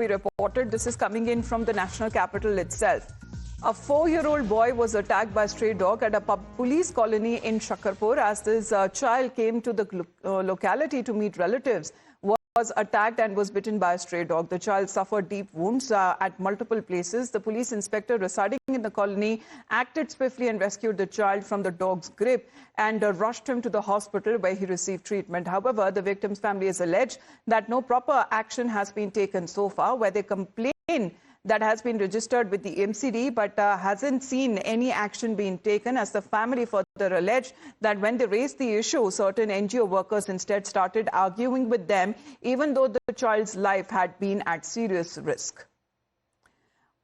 be reported. This is coming in from the national capital itself. A 4-year-old boy was attacked by a stray dog at a police colony in Shakarpur. As this child came to the locality to meet relatives, was attacked and was bitten by a stray dog. The child suffered deep wounds at multiple places. The police inspector residing in the colony acted swiftly and rescued the child from the dog's grip and rushed him to the hospital where he received treatment. However, the victim's family has alleged that no proper action has been taken so far, where they complain that has been registered with the MCD but hasn't seen any action being taken, as the family further alleged that when they raised the issue, certain NGO workers instead started arguing with them, even though the child's life had been at serious risk.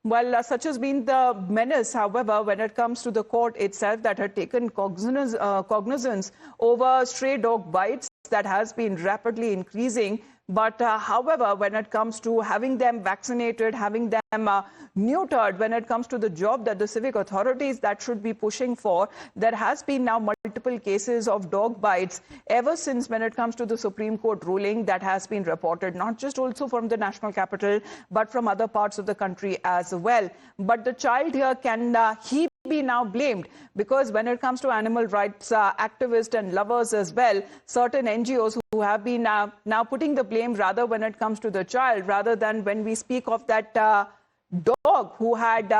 Well, such has been the menace, however, when it comes to the court itself that had taken cognizance over stray dog bites that has been rapidly increasing. But however, when it comes to having them vaccinated, having them neutered, when it comes to the job that the civic authorities that should be pushing for, there has been now multiple cases of dog bites ever since when it comes to the Supreme Court ruling that has been reported, not just also from the national capital, but from other parts of the country as well. But the child here, can he be now blamed? Because when it comes to animal rights activists and lovers as well, certain NGOs who have been now putting the blame rather when it comes to the child, rather than when we speak of that dog who had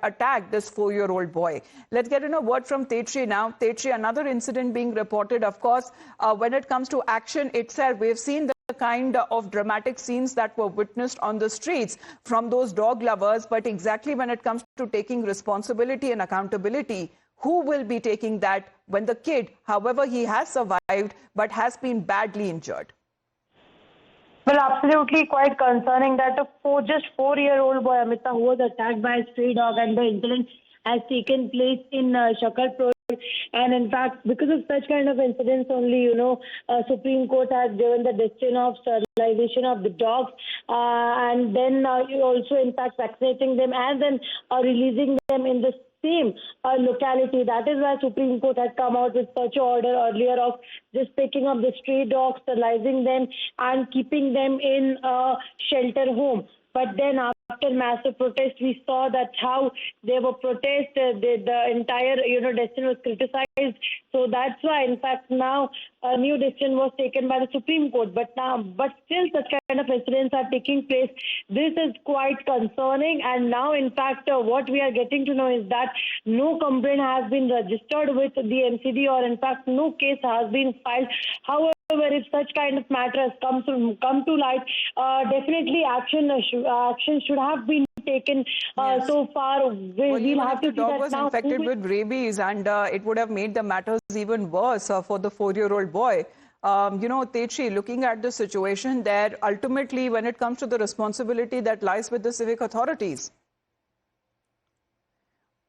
attacked this 4-year-old boy. Let's get in a word from Tetri now. Tetri, another incident being reported, of course, when it comes to action itself, we've seen the kind of dramatic scenes that were witnessed on the streets from those dog lovers. But exactly when it comes to taking responsibility and accountability, who will be taking that when the kid, however, he has survived but has been badly injured? Well, absolutely quite concerning that a just 4-year-old boy, Amita, who was attacked by a stray dog, and the incident has taken place in Shakarpur. And in fact, because of such kind of incidents only, Supreme Court has given the decision of sterilization of the dogs, and then also in fact vaccinating them and then releasing them in the same locality. That is why Supreme Court had come out with such an order earlier of just picking up the stray dogs, sterilizing them and keeping them in a shelter home. But then after massive protest, we saw that how there were protests, the entire decision was criticized. So that's why, in fact, now a new decision was taken by the Supreme Court. But still such kind of incidents are taking place. This is quite concerning. And now, in fact, what we are getting to know is that no complaint has been registered with the MCD, or in fact, no case has been filed. However, if such kind of matters come to light, definitely action should have been taken. Yes. So far. We'll have to the dog was infected with rabies, and it would have made the matters even worse for the 4-year-old boy. Tetri, looking at the situation there, ultimately, when it comes to the responsibility that lies with the civic authorities.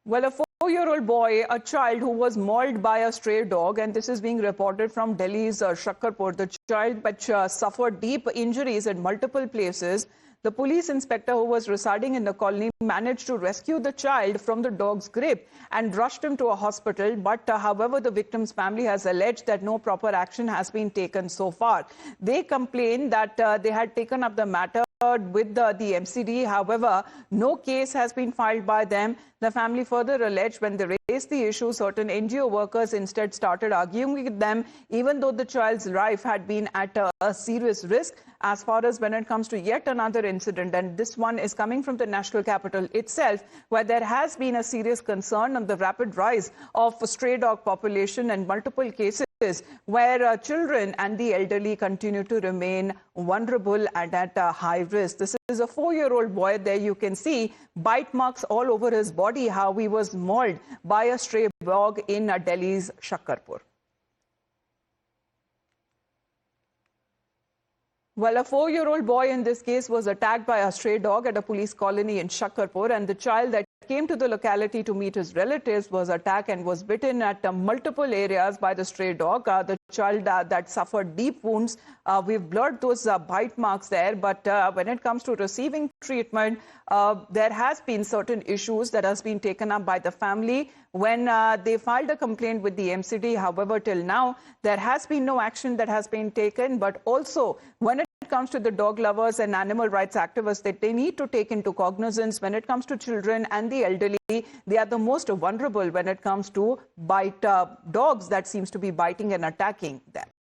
Well, a 4-year-old boy, a child who was mauled by a stray dog, and this is being reported from Delhi's Shakarpur. The child which suffered deep injuries at multiple places. The police inspector who was residing in the colony managed to rescue the child from the dog's grip and rushed him to a hospital. But however, the victim's family has alleged that no proper action has been taken so far. They complain that they had taken up the matter with the MCD. However, no case has been filed by them. The family further alleged when they raised the issue, certain NGO workers instead started arguing with them, even though the child's life had been at a serious risk. As far as when it comes to yet another incident, and this one is coming from the national capital itself, where there has been a serious concern on the rapid rise of stray dog population and multiple cases where children and the elderly continue to remain vulnerable and at high risk. This is a 4-year-old boy. There you can see bite marks all over his body, how he was mauled by a stray dog in Delhi's Shakarpur. Well, a 4-year-old boy in this case was attacked by a stray dog at a police colony in Shakarpur, and the child that came to the locality to meet his relatives was attacked and was bitten at multiple areas by the stray dog. The child that suffered deep wounds, we've blurred those bite marks there, but when it comes to receiving treatment, there has been certain issues that has been taken up by the family when they filed a complaint with the MCD. However, till now, there has been no action that has been taken, but also when it comes to the dog lovers and animal rights activists, that they need to take into cognizance when it comes to children and the elderly, they are the most vulnerable when it comes to dogs that seems to be biting and attacking them.